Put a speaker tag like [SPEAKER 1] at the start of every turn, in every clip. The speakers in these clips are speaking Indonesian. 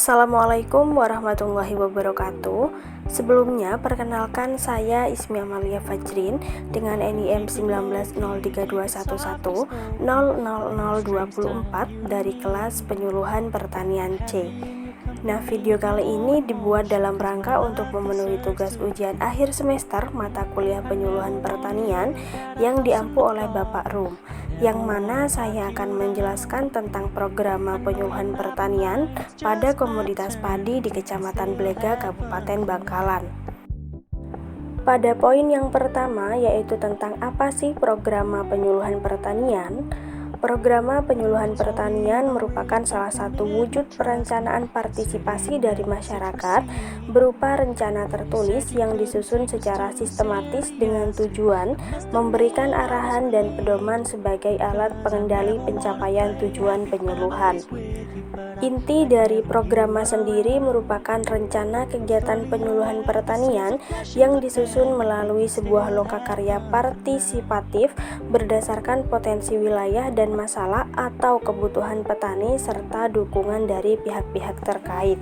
[SPEAKER 1] Assalamualaikum warahmatullahi wabarakatuh. Sebelumnya, perkenalkan saya Ismi Amalia Fajrin dengan NIM 190321100024 dari kelas Penyuluhan Pertanian C. Nah, video kali ini dibuat dalam rangka untuk memenuhi tugas ujian akhir semester mata kuliah Penyuluhan Pertanian yang diampu oleh Bapak Rum, yang mana saya akan menjelaskan tentang program penyuluhan pertanian pada komoditas padi di Kecamatan Blega, Kabupaten Bangkalan. Pada poin yang pertama, yaitu tentang apa sih program penyuluhan pertanian. Program penyuluhan pertanian merupakan salah satu wujud perencanaan partisipasi dari masyarakat berupa rencana tertulis yang disusun secara sistematis dengan tujuan memberikan arahan dan pedoman sebagai alat pengendali pencapaian tujuan penyuluhan. Inti dari program sendiri merupakan rencana kegiatan penyuluhan pertanian yang disusun melalui sebuah lokakarya partisipatif berdasarkan potensi wilayah dan masalah atau kebutuhan petani serta dukungan dari pihak-pihak terkait.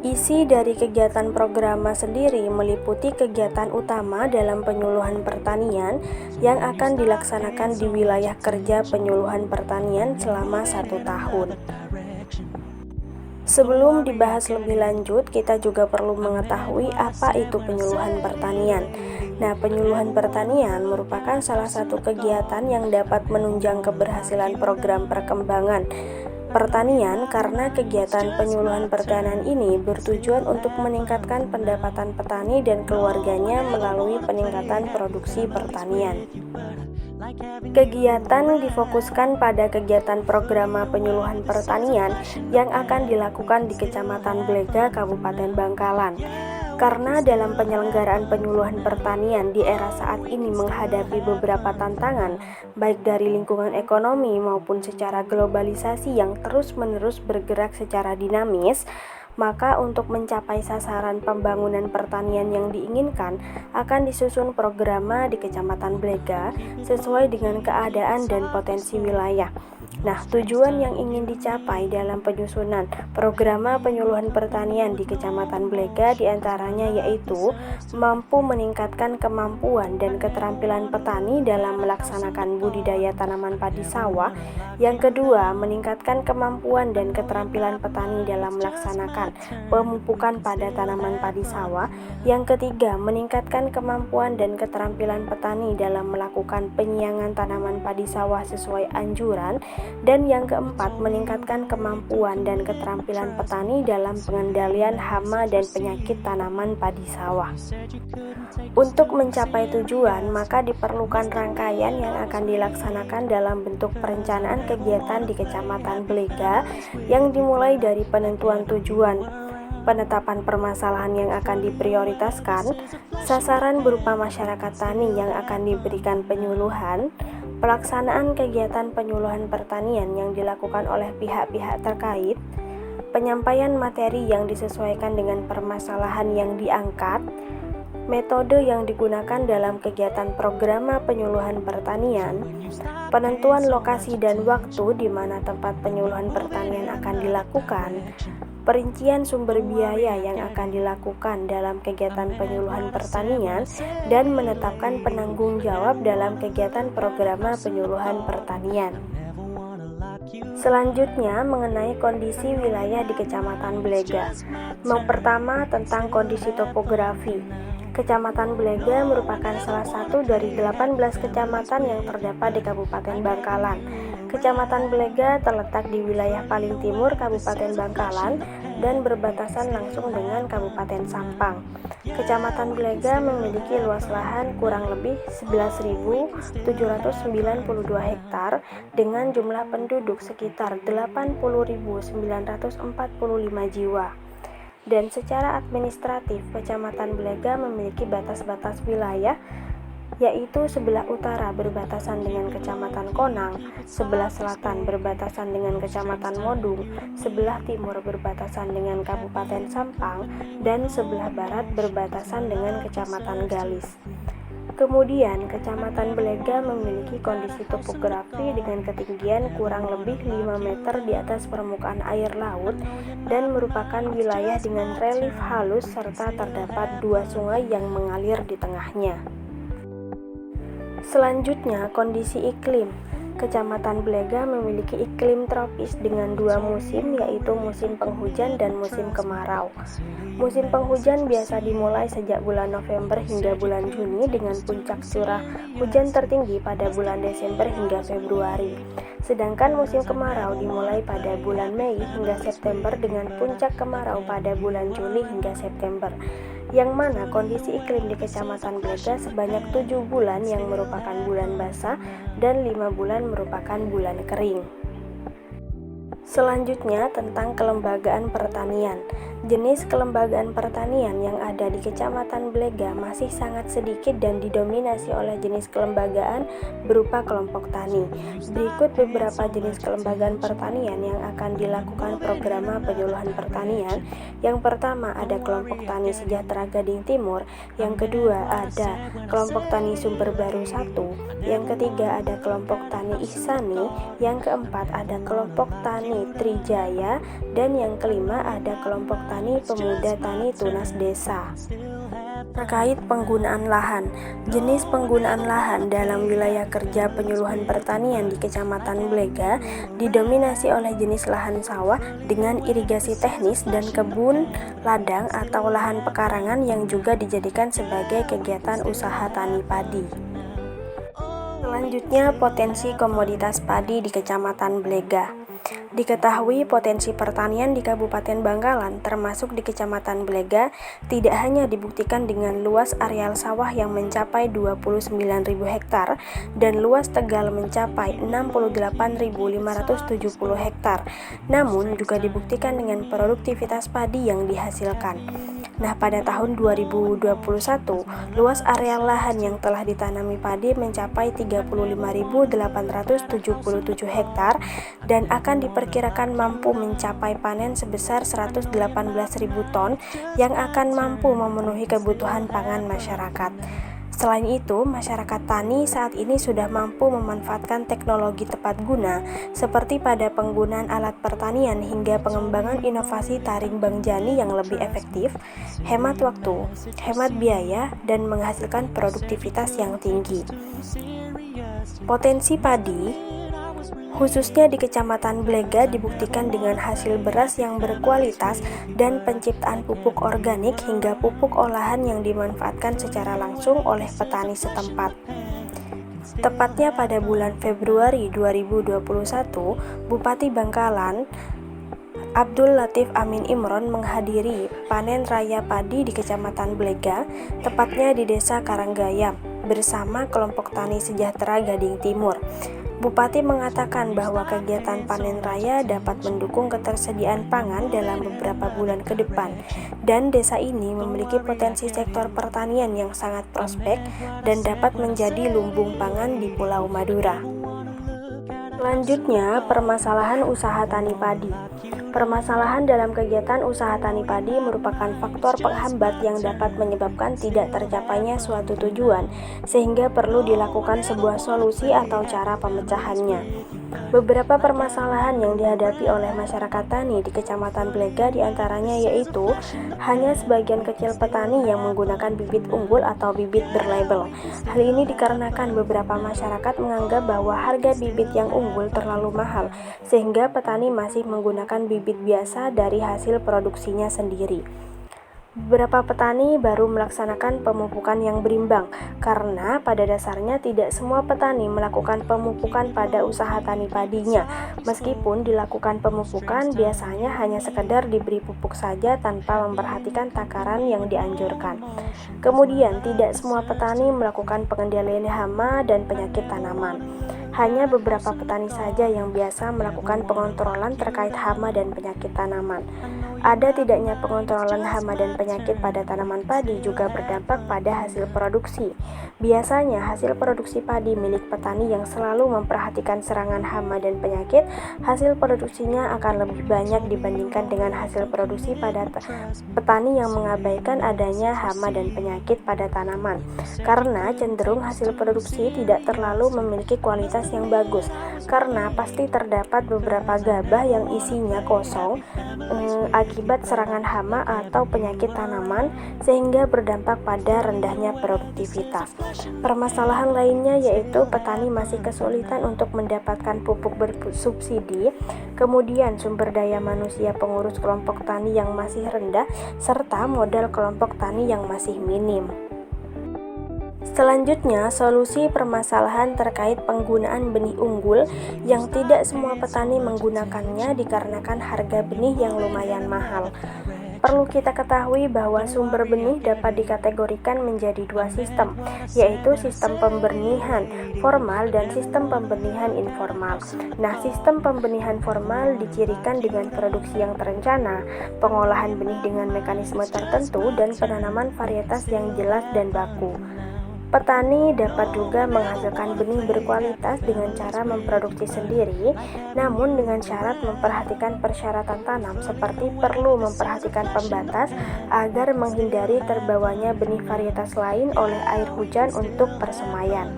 [SPEAKER 1] Isi dari kegiatan program sendiri meliputi kegiatan utama dalam penyuluhan pertanian yang akan dilaksanakan di wilayah kerja penyuluhan pertanian selama 1 tahun. Sebelum dibahas lebih lanjut, kita juga perlu mengetahui apa itu penyuluhan pertanian. Nah, penyuluhan pertanian merupakan salah satu kegiatan yang dapat menunjang keberhasilan program perkembangan pertanian karena kegiatan penyuluhan pertanian ini bertujuan untuk meningkatkan pendapatan petani dan keluarganya melalui peningkatan produksi pertanian. Kegiatan difokuskan pada kegiatan program penyuluhan pertanian yang akan dilakukan di Kecamatan Blega, Kabupaten Bangkalan. Karena dalam penyelenggaraan penyuluhan pertanian di era saat ini menghadapi beberapa tantangan, baik dari lingkungan ekonomi maupun secara globalisasi yang terus-menerus bergerak secara dinamis, maka untuk mencapai sasaran pembangunan pertanian yang diinginkan akan disusun program di Kecamatan Blega sesuai dengan keadaan dan potensi wilayah. Nah, tujuan yang ingin dicapai dalam penyusunan program penyuluhan pertanian di Kecamatan Blega diantaranya yaitu mampu meningkatkan kemampuan dan keterampilan petani dalam melaksanakan budidaya tanaman padi sawah. Yang kedua, meningkatkan kemampuan dan keterampilan petani dalam melaksanakan pemupukan pada tanaman padi sawah. Yang ketiga, meningkatkan kemampuan dan keterampilan petani dalam melakukan penyiangan tanaman padi sawah sesuai anjuran. Dan yang keempat, meningkatkan kemampuan dan keterampilan petani dalam pengendalian hama dan penyakit tanaman padi sawah. Untuk mencapai tujuan, maka diperlukan rangkaian yang akan dilaksanakan dalam bentuk perencanaan kegiatan di Kecamatan Blega yang dimulai dari penentuan tujuan, penetapan permasalahan yang akan diprioritaskan, sasaran berupa masyarakat tani yang akan diberikan penyuluhan, pelaksanaan kegiatan penyuluhan pertanian yang dilakukan oleh pihak-pihak terkait, penyampaian materi yang disesuaikan dengan permasalahan yang diangkat, metode yang digunakan dalam kegiatan program penyuluhan pertanian, penentuan lokasi dan waktu di mana tempat penyuluhan pertanian akan dilakukan, perincian sumber biaya yang akan dilakukan dalam kegiatan penyuluhan pertanian, dan menetapkan penanggung jawab dalam kegiatan program penyuluhan pertanian. Selanjutnya, mengenai kondisi wilayah di Kecamatan Blega. Yang pertama, tentang kondisi topografi. Kecamatan Blega merupakan salah satu dari 18 kecamatan yang terdapat di Kabupaten Bangkalan. Kecamatan Blega terletak di wilayah paling timur Kabupaten Bangkalan dan berbatasan langsung dengan Kabupaten Sampang. Kecamatan Blega memiliki luas lahan kurang lebih 11.792 hektar dengan jumlah penduduk sekitar 80.945 jiwa. Dan secara administratif, Kecamatan Blega memiliki batas-batas wilayah, yaitu sebelah utara berbatasan dengan Kecamatan Konang, sebelah selatan berbatasan dengan Kecamatan Modung, sebelah timur berbatasan dengan Kabupaten Sampang, dan sebelah barat berbatasan dengan Kecamatan Galis. Kemudian, Kecamatan Blega memiliki kondisi topografi dengan ketinggian kurang lebih 5 meter di atas permukaan air laut dan merupakan wilayah dengan relief halus serta terdapat 2 sungai yang mengalir di tengahnya. Selanjutnya, kondisi iklim. Kecamatan Blega memiliki iklim tropis dengan 2 musim, yaitu musim penghujan dan musim kemarau. Musim penghujan biasa dimulai sejak bulan November hingga bulan Juni dengan puncak curah hujan tertinggi pada bulan Desember hingga Februari. Sedangkan musim kemarau dimulai pada bulan Mei hingga September dengan puncak kemarau pada bulan Juli hingga September, yang mana kondisi iklim di Kecamatan Blega sebanyak 7 bulan yang merupakan bulan basah dan 5 bulan merupakan bulan kering. Selanjutnya tentang kelembagaan pertanian. Jenis kelembagaan pertanian yang ada di Kecamatan Blega masih sangat sedikit dan didominasi oleh jenis kelembagaan berupa kelompok tani. Berikut beberapa jenis kelembagaan pertanian yang akan dilakukan program penyuluhan pertanian. Yang pertama ada kelompok tani Sejahtera Gading Timur, yang kedua ada kelompok tani Sumber Baru 1, yang ketiga ada kelompok tani Ihsani, yang keempat ada kelompok tani Trijaya, dan yang kelima ada kelompok tani Pemuda Tani Tunas Desa. Terkait penggunaan lahan, jenis penggunaan lahan dalam wilayah kerja penyuluhan pertanian di Kecamatan Blega didominasi oleh jenis lahan sawah dengan irigasi teknis dan kebun ladang atau lahan pekarangan yang juga dijadikan sebagai kegiatan usaha tani padi. Selanjutnya, potensi komoditas padi di Kecamatan Blega. Diketahui potensi pertanian di Kabupaten Bangkalan termasuk di Kecamatan Blega tidak hanya dibuktikan dengan luas areal sawah yang mencapai 29.000 hektar dan luas Tegal mencapai 68.570 hektar, namun juga dibuktikan dengan produktivitas padi yang dihasilkan. Nah, pada tahun 2021, luas areal lahan yang telah ditanami padi mencapai 35.877 hektar dan akan diperkirakan mampu mencapai panen sebesar 118.000 ton yang akan mampu memenuhi kebutuhan pangan masyarakat. Selain itu, masyarakat tani saat ini sudah mampu memanfaatkan teknologi tepat guna seperti pada penggunaan alat pertanian hingga pengembangan inovasi taring Bang Jani yang lebih efektif, hemat waktu, hemat biaya, dan menghasilkan produktivitas yang tinggi. Potensi padi khususnya di Kecamatan Blega dibuktikan dengan hasil beras yang berkualitas dan penciptaan pupuk organik hingga pupuk olahan yang dimanfaatkan secara langsung oleh petani setempat. Tepatnya pada bulan Februari 2021, Bupati Bangkalan Abdul Latif Amin Imron menghadiri panen raya padi di Kecamatan Blega, tepatnya di Desa Karanggayam, bersama kelompok tani Sejahtera Gading Timur. Bupati mengatakan bahwa kegiatan panen raya dapat mendukung ketersediaan pangan dalam beberapa bulan ke depan, dan desa ini memiliki potensi sektor pertanian yang sangat prospek dan dapat menjadi lumbung pangan di Pulau Madura. Selanjutnya, permasalahan usaha tani padi. Permasalahan dalam kegiatan usaha tani padi merupakan faktor penghambat yang dapat menyebabkan tidak tercapainya suatu tujuan, sehingga perlu dilakukan sebuah solusi atau cara pemecahannya. Beberapa permasalahan yang dihadapi oleh masyarakat tani di Kecamatan Blega diantaranya yaitu hanya sebagian kecil petani yang menggunakan bibit unggul atau bibit berlabel. Hal ini dikarenakan beberapa masyarakat menganggap bahwa harga bibit yang unggul terlalu mahal, sehingga petani masih menggunakan bibit biasa dari hasil produksinya sendiri. Beberapa petani baru melaksanakan pemupukan yang berimbang karena pada dasarnya tidak semua petani melakukan pemupukan pada usaha tani padinya. Meskipun dilakukan pemupukan, biasanya hanya sekedar diberi pupuk saja tanpa memperhatikan takaran yang dianjurkan. Kemudian, tidak semua petani melakukan pengendalian hama dan penyakit tanaman. Hanya beberapa petani saja yang biasa melakukan pengontrolan terkait hama dan penyakit tanaman. Ada tidaknya pengontrolan hama dan penyakit pada tanaman padi juga berdampak pada hasil produksi. Biasanya hasil produksi padi milik petani yang selalu memperhatikan serangan hama dan penyakit, hasil produksinya akan lebih banyak dibandingkan dengan hasil produksi pada petani yang mengabaikan adanya hama dan penyakit pada tanaman, karena cenderung hasil produksi tidak terlalu memiliki kualitas yang bagus, karena pasti terdapat beberapa gabah yang isinya kosong akibat serangan hama atau penyakit tanaman, sehingga berdampak pada rendahnya produktivitas. Permasalahan lainnya yaitu petani masih kesulitan untuk mendapatkan pupuk bersubsidi, kemudian sumber daya manusia pengurus kelompok tani yang masih rendah, serta modal kelompok tani yang masih minim. Selanjutnya, solusi permasalahan terkait penggunaan benih unggul yang tidak semua petani menggunakannya dikarenakan harga benih yang lumayan mahal. Perlu kita ketahui bahwa sumber benih dapat dikategorikan menjadi dua sistem, yaitu sistem pembenihan formal dan sistem pembenihan informal. Nah, sistem pembenihan formal dicirikan dengan produksi yang terencana, pengolahan benih dengan mekanisme tertentu, dan penanaman varietas yang jelas dan baku. Petani dapat juga menghasilkan benih berkualitas dengan cara memproduksi sendiri, namun dengan syarat memperhatikan persyaratan tanam seperti perlu memperhatikan pembatas agar menghindari terbawanya benih varietas lain oleh air hujan untuk persemaian.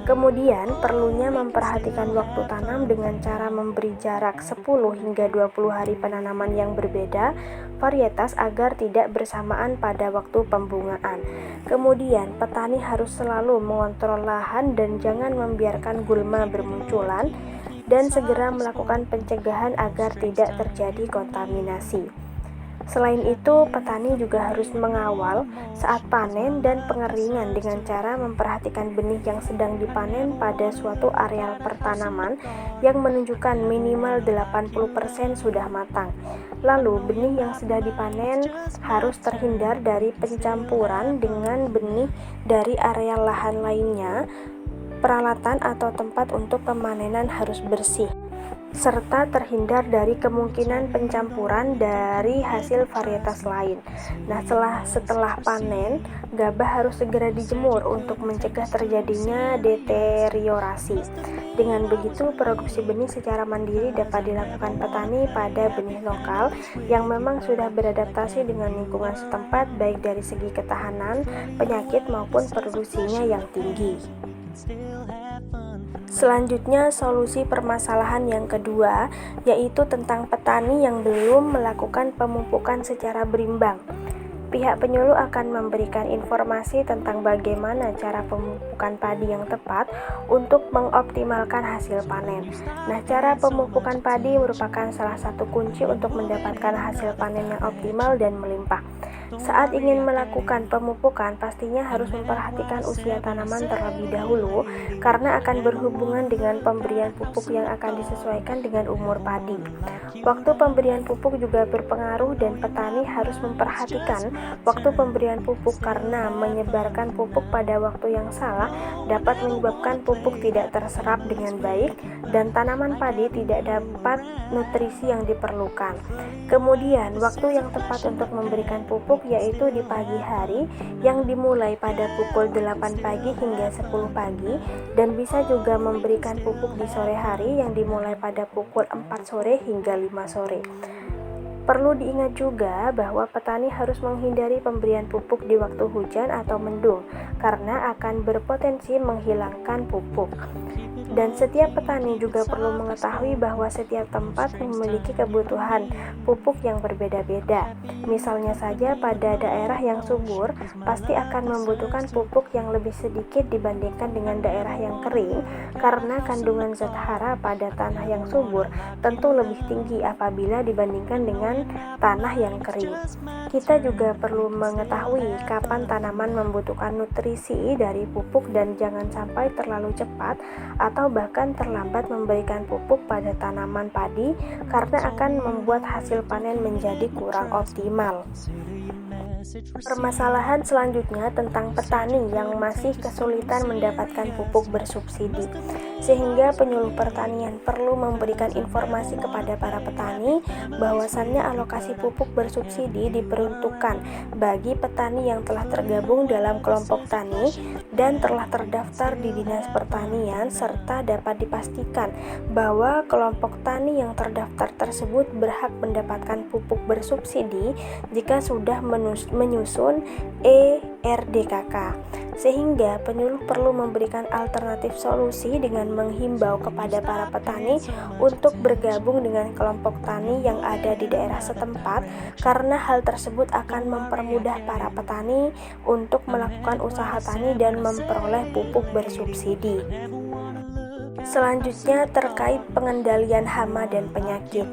[SPEAKER 1] Kemudian perlunya memperhatikan waktu tanam dengan cara memberi jarak 10 hingga 20 hari penanaman yang berbeda varietas agar tidak bersamaan pada waktu pembungaan. Kemudian petani harus selalu mengontrol lahan dan jangan membiarkan gulma bermunculan dan segera melakukan pencegahan agar tidak terjadi kontaminasi. Selain itu, petani juga harus mengawal saat panen dan pengeringan dengan cara memperhatikan benih yang sedang dipanen pada suatu areal pertanaman yang menunjukkan minimal 80% sudah matang. Lalu, benih yang sudah dipanen harus terhindar dari pencampuran dengan benih dari areal lahan lainnya. Peralatan atau tempat untuk pemanenan harus bersih, serta terhindar dari kemungkinan pencampuran dari hasil varietas lain. Nah, setelah panen, gabah harus segera dijemur untuk mencegah terjadinya deteriorasi. Dengan begitu, produksi benih secara mandiri dapat dilakukan petani pada benih lokal yang memang sudah beradaptasi dengan lingkungan setempat, baik dari segi ketahanan penyakit maupun produksinya yang tinggi. Selanjutnya, solusi permasalahan yang kedua yaitu tentang petani yang belum melakukan pemupukan secara berimbang. Pihak penyuluh akan memberikan informasi tentang bagaimana cara pemupukan padi yang tepat untuk mengoptimalkan hasil panen. Nah, cara pemupukan padi merupakan salah satu kunci untuk mendapatkan hasil panen yang optimal dan melimpah. Saat ingin melakukan pemupukan, pastinya harus memperhatikan usia tanaman terlebih dahulu karena akan berhubungan dengan pemberian pupuk yang akan disesuaikan dengan umur padi. Waktu pemberian pupuk juga berpengaruh dan petani harus memperhatikan waktu pemberian pupuk karena menyebarkan pupuk pada waktu yang salah dapat menyebabkan pupuk tidak terserap dengan baik dan tanaman padi tidak dapat nutrisi yang diperlukan. Kemudian, waktu yang tepat untuk memberikan pupuk yaitu di pagi hari yang dimulai pada pukul 8 pagi hingga 10 pagi dan bisa juga memberikan pupuk di sore hari yang dimulai pada pukul 4 sore hingga 5 sore. Perlu diingat juga bahwa petani harus menghindari pemberian pupuk di waktu hujan atau mendung karena akan berpotensi menghilangkan pupuk. Dan setiap petani juga perlu mengetahui bahwa setiap tempat memiliki kebutuhan pupuk yang berbeda-beda. Misalnya saja pada daerah yang subur pasti akan membutuhkan pupuk yang lebih sedikit dibandingkan dengan daerah yang kering karena kandungan zat hara pada tanah yang subur tentu lebih tinggi apabila dibandingkan dengan tanah yang kering. Kita juga perlu mengetahui kapan tanaman membutuhkan nutrisi dari pupuk dan jangan sampai terlalu cepat atau bahkan terlambat memberikan pupuk pada tanaman padi karena akan membuat hasil panen menjadi kurang optimal. Permasalahan selanjutnya tentang petani yang masih kesulitan mendapatkan pupuk bersubsidi, sehingga penyuluh pertanian perlu memberikan informasi kepada para petani bahwasannya alokasi pupuk bersubsidi diperuntukkan bagi petani yang telah tergabung dalam kelompok tani dan telah terdaftar di Dinas Pertanian, serta dapat dipastikan bahwa kelompok tani yang terdaftar tersebut berhak mendapatkan pupuk bersubsidi jika sudah menyusun ERDKK, sehingga penyuluh perlu memberikan alternatif solusi dengan menghimbau kepada para petani untuk bergabung dengan kelompok tani yang ada di daerah setempat, karena hal tersebut akan mempermudah para petani untuk melakukan usaha tani dan memperoleh pupuk bersubsidi. Selanjutnya terkait pengendalian hama dan penyakit.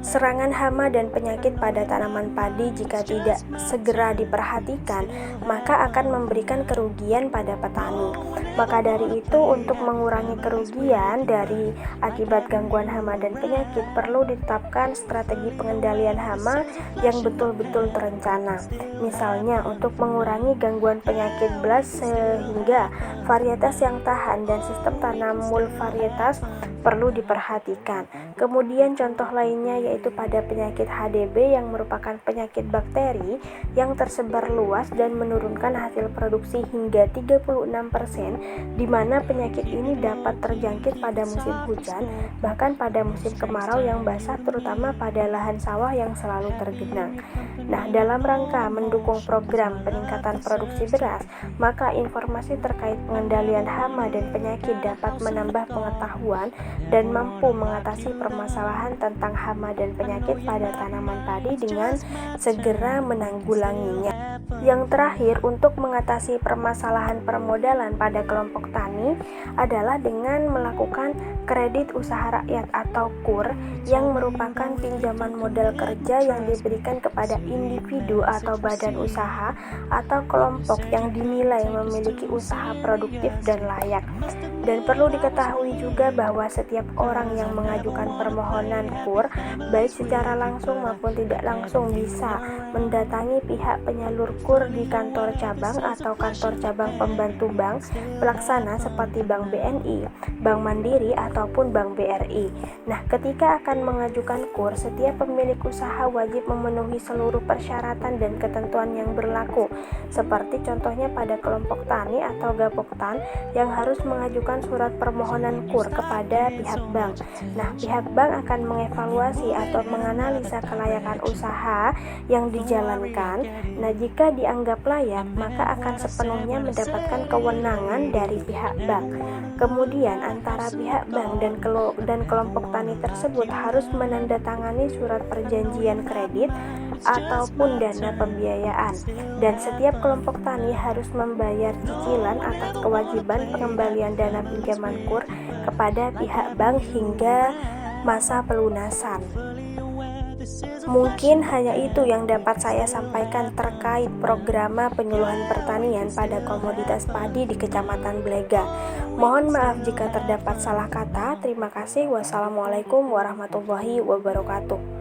[SPEAKER 1] Serangan hama dan penyakit pada tanaman padi jika tidak segera diperhatikan, maka akan memberikan kerugian pada petani. Maka dari itu, untuk mengurangi kerugian dari akibat gangguan hama dan penyakit, perlu ditetapkan strategi pengendalian hama yang betul-betul terencana. Misalnya, untuk mengurangi gangguan penyakit blast sehingga varietas yang tahan dan sistem tanam mulvarietas perlu diperhatikan. Kemudian contoh lainnya yaitu pada penyakit HDB yang merupakan penyakit bakteri yang tersebar luas dan menurunkan hasil produksi hingga 36%, di mana penyakit ini dapat terjangkit pada musim hujan, bahkan pada musim kemarau yang basah, terutama pada lahan sawah yang selalu tergenang. Nah, dalam rangka mendukung program peningkatan produksi beras, maka informasi terkait pengendalian hama dan penyakit dapat menambah pengetahuan dan mampu mengatasi permasalahan tentang hama dan penyakit pada tanaman padi dengan segera menanggulanginya. Yang terakhir, untuk mengatasi permasalahan permodalan pada kelompok tani adalah dengan melakukan kredit usaha rakyat atau KUR, yang merupakan pinjaman modal kerja yang diberikan kepada individu atau badan usaha atau kelompok yang dinilai memiliki usaha produktif dan layak. Dan perlu diketahui juga bahwa setiap orang yang mengajukan permohonan KUR, baik secara langsung maupun tidak langsung, bisa mendatangi pihak penyalur KUR di kantor cabang atau kantor cabang pembantu bank pelaksana seperti Bank BNI, Bank Mandiri, ataupun Bank BRI. Nah, ketika akan mengajukan KUR, setiap pemilik usaha wajib memenuhi seluruh persyaratan dan ketentuan yang berlaku, seperti contohnya pada kelompok tani atau gapoktan yang harus mengajukan surat permohonan KUR kepada pihak bank. Nah, pihak bank akan mengevaluasi atau menganalisa kelayakan usaha yang dijalankan. Nah, jika dianggap layak, maka akan sepenuhnya mendapatkan kewenangan dari pihak bank. Kemudian antara pihak bank dan kelompok tani tersebut harus menandatangani surat perjanjian kredit ataupun dana pembiayaan, dan setiap kelompok tani harus membayar cicilan atas kewajiban pengembalian dana pinjaman KUR kepada pihak bank hingga masa pelunasan. Mungkin hanya itu yang dapat saya sampaikan terkait program penyuluhan pertanian pada komoditas padi di Kecamatan Blega. Mohon maaf jika terdapat salah kata. Terima kasih. Wassalamualaikum warahmatullahi wabarakatuh.